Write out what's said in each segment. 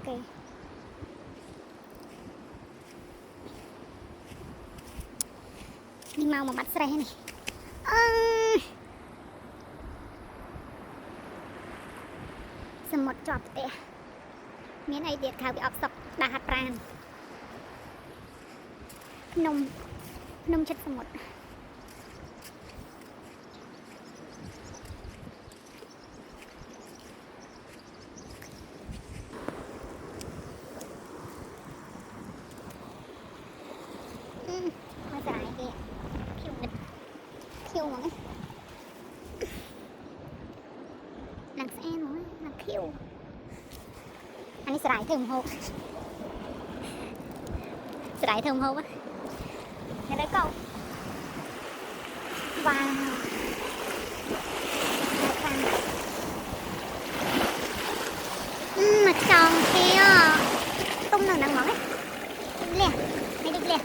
គេនេះមកបាត់ស្រេះនេះសមុទ្រជាប់ផ្ទះមានអីទៀតខៅពីអកសុកដាស់ហាត់ប្រាណភ្នំចិត្តសមុទ្រមកស្រ័យគេខៀវនិតខៀវហ្មងឡើងស្អាតហ្មងឡើងខៀវអានេះស្រ័យធ្វើម្ហូបស្រ័យធ្វើម្ហូបហ៎នេះកោវ៉ាវមកចង់គេទុំនៅហ្នឹងហ្មងលះនេះដូចលះ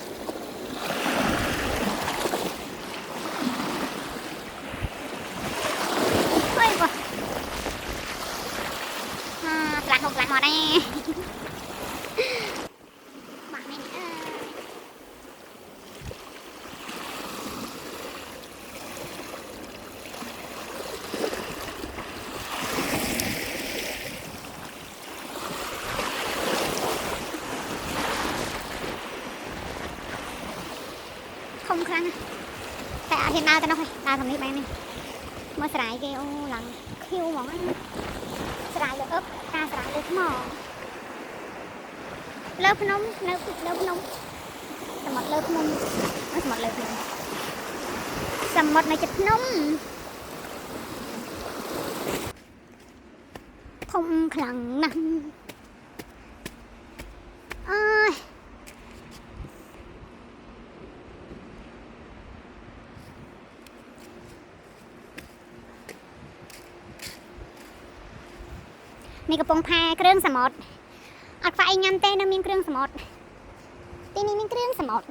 អើយបងស្លាក់ហូបស្លាក់មកដែរបាក់នេះធំខ្លាំងតែអត់ហ៊ានដើរទៅនោះទេដើរតាមនេះបាននេះមកស្រ័យគេអូឡើងខៀវហ្មងស្រ័យលើអឹបការស្រ័យលើថ្មលើភ្នំនៅលើភ្នំសមុទ្រលើភ្នំសមុទ្រលើភ្នំសមុទ្រនៅជិតភ្នំធំខ្លាំងណាស់អើយនេះកំពង់ផែគ្រឿងសមុទ្រអត់ខ្វះអីញ៉ាំទេនៅមានគ្រឿងសមុទ្រទីនេះមានគ្រឿងសមុទ្រ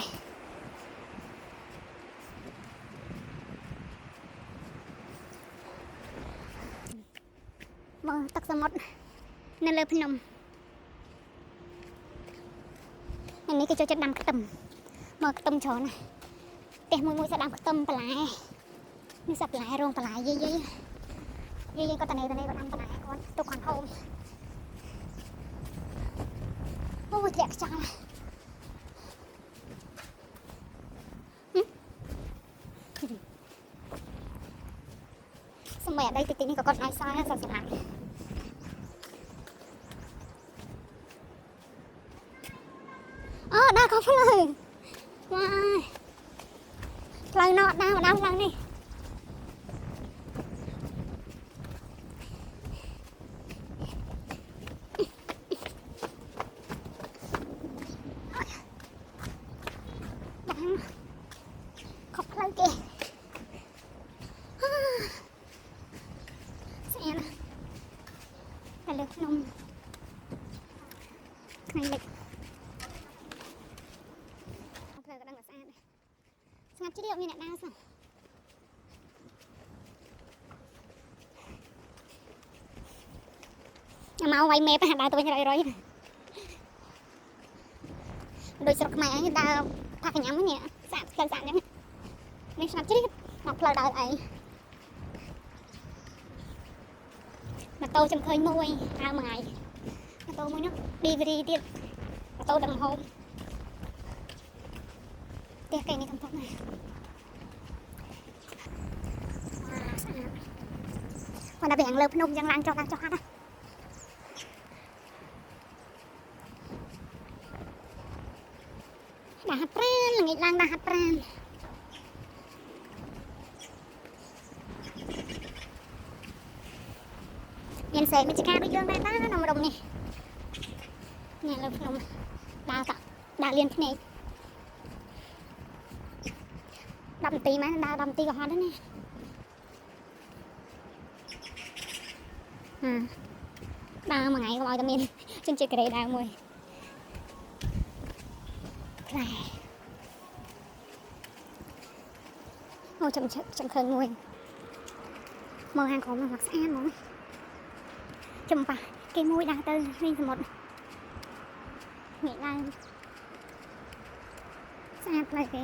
មើលទឹកសមុទ្រនៅលើភ្នំនេះគេចូលចិត្តដាំខ្ទឹមមើលខ្ទឹមច្រើនណាស់ផ្ទះមួយស្ដាំខ្ទឹមបន្លែនេះសាប់បន្លែរោងបន្លែយាយគាត់តនេគាត់ដាំបន្លែគាត់ទុកខាងហូមអូយធ្លាក់ខ្យល់សម្រាប់អដីតិចនេះក៏គាត់ឲ្យសល់សស្រាក់អូដើរខុសផ្លូវវ៉ាយផ្លូវណោដើរផ្លូវនេះខុសផ្លូវគេស្អាតណាស់តែលើភ្នំថ្ងៃលិចផ្លូវក៏ដឹងថាស្អាតស្ងាត់ជ្រាបមានអ្នកដើរសោះមកវាយមេបដើរទៅវិញរយដូចស្រុកខ្មែរអញដើរថាកញ្ញាំនេះស្អាតផ្លូវស្អាតអញ្ចឹងនេះស្ងាត់ជ្រាបមកផ្លូវដើរអីម៉ូតូខ្ញុំឃើញមួយដើរមួយថ្ងៃម៉ូតូមួយនោះ DVD ទៀតម៉ូតូដឹកហូបផ្ទះគេនេះកំពុងណាស្អាតគាត់ដល់ពីខាងលើភ្នំយ៉ាងឡើងចុះហត់ណាដាស់ហាត់ប្រាណល្ងាចឡើងដាស់ហាត់ប្រាណមានសេកមានចកាដូចយើងដែរតានៅម្ដុំនេះនេះលើភ្នំដើរលៀនភ្នែក10នាទីមកដើរ10នាទីក៏ហត់ដែរណាដើរមួយថ្ងៃក៏ឲ្យតែមានជនជាតិកូរ៉េដើរមួយខ្លែអូចាំឃើញមួយមកហាងក្រុមមកស្អាតហ្មងចំប៉ះគេមួយដើរទៅលេងសមុទ្រ ងាកឡើងស្អាតផ្លូវគេ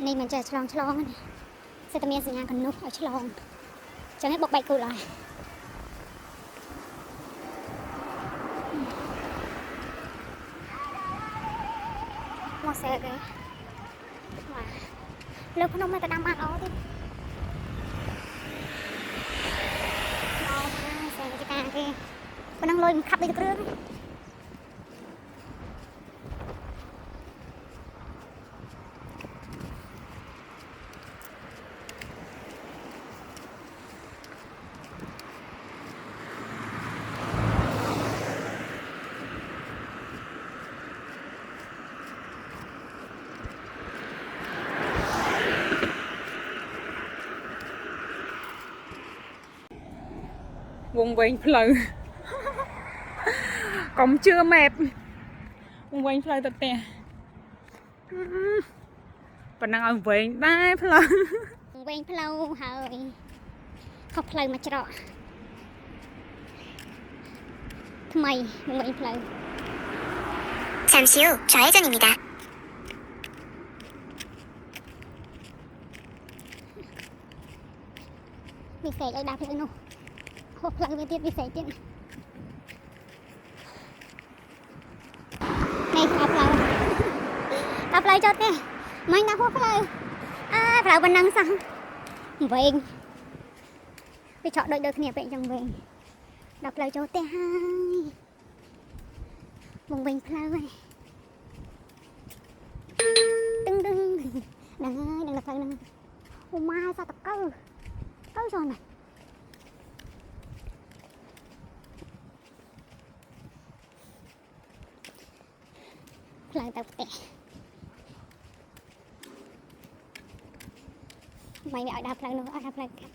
នេះមិនចេះឆ្លងសិតតែមានសញ្ញាកណ្នោះឲ្យឆ្លងចឹងឯងបុកបែកគូលហើយមកសេគេលើភ្នំមកទៅដាំបានល្អទេអូសេចការគេប៉ុណ្ណឹងលុយមិនខាប់ដូចគ្រឿងវងវែងផ្លូវកុំជឿម៉ែបវងវែងផ្លូវទៅផ្ទះប៉ុណ្ណឹងឲ្យវែងដែរផ្លូវវែងផ្លូវហើយខុសផ្លូវមកច្រកថ្មីវងវែងផ្លូវ잠시 후 좌회전입니다.វិសេចឲ្យដាក់ផ្លូវនោះហូបផ្លូវវាទៀតវិសេចទៀតនេះដល់ផ្លូវចូលទេមិញដាក់ហូបផ្លូវផ្លូវប៉ុណ្ណឹងសោះវែងវាឆក់ដូចគ្នាពេកអញ្ចឹងវែងដល់ផ្លូវចូលទេហើយវងវែងផ្លូវហើយដឹងដល់ផ្លូវហ្នឹងអូម៉ាសតកើចូលណាផ្លូវទៅផ្ទះមិនឲ្យដើរផ្លូវនោះអត់ដើរផ្លូវកាត់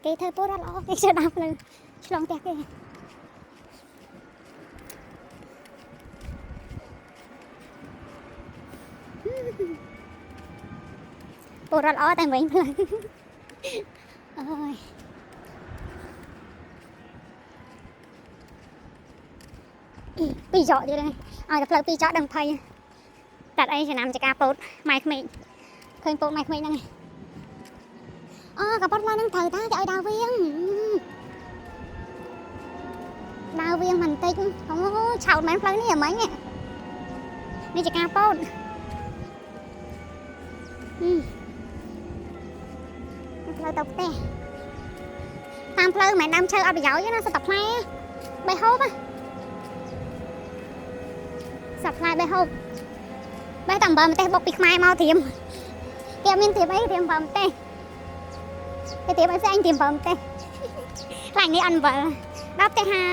គេធ្វើពូរត់ល្អគេចូលដើរផ្លូវឆ្លងផ្ទះគេពូរត់ល្អតែវិញផ្លូវអើយពីចកទៀតហើយឲ្យតែផ្លូវពីចកដឹងភ័យតាត់អីចំណាំចកាពោតម៉ែក្មេងឃើញពោតម៉ែក្មេងហ្នឹងក៏ប៉ុតឡើងហ្នឹងត្រូវតាគេឲ្យដើរវៀងបន្តិចអូឆោតមែនផ្លូវនេះហ្មងនេះចកាពោតផ្លូវទៅផ្ទះតាមផ្លូវមិនដាំឈើអត់ប្រយោជន៍ទេណាសិតតែផ្លែបេះហូបសប្លាយបេះហូបបេះតែអំបិលម្ទេសបុកពីខ្មែរមកត្រៀមគេអត់មានត្រៀមអីត្រៀមអំបិលម្ទេសគេត្រៀមអីផ្សេងត្រៀមអំបិលម្ទេសខ្លាញ់នេះអត់អំបិលដល់ផ្ទះហា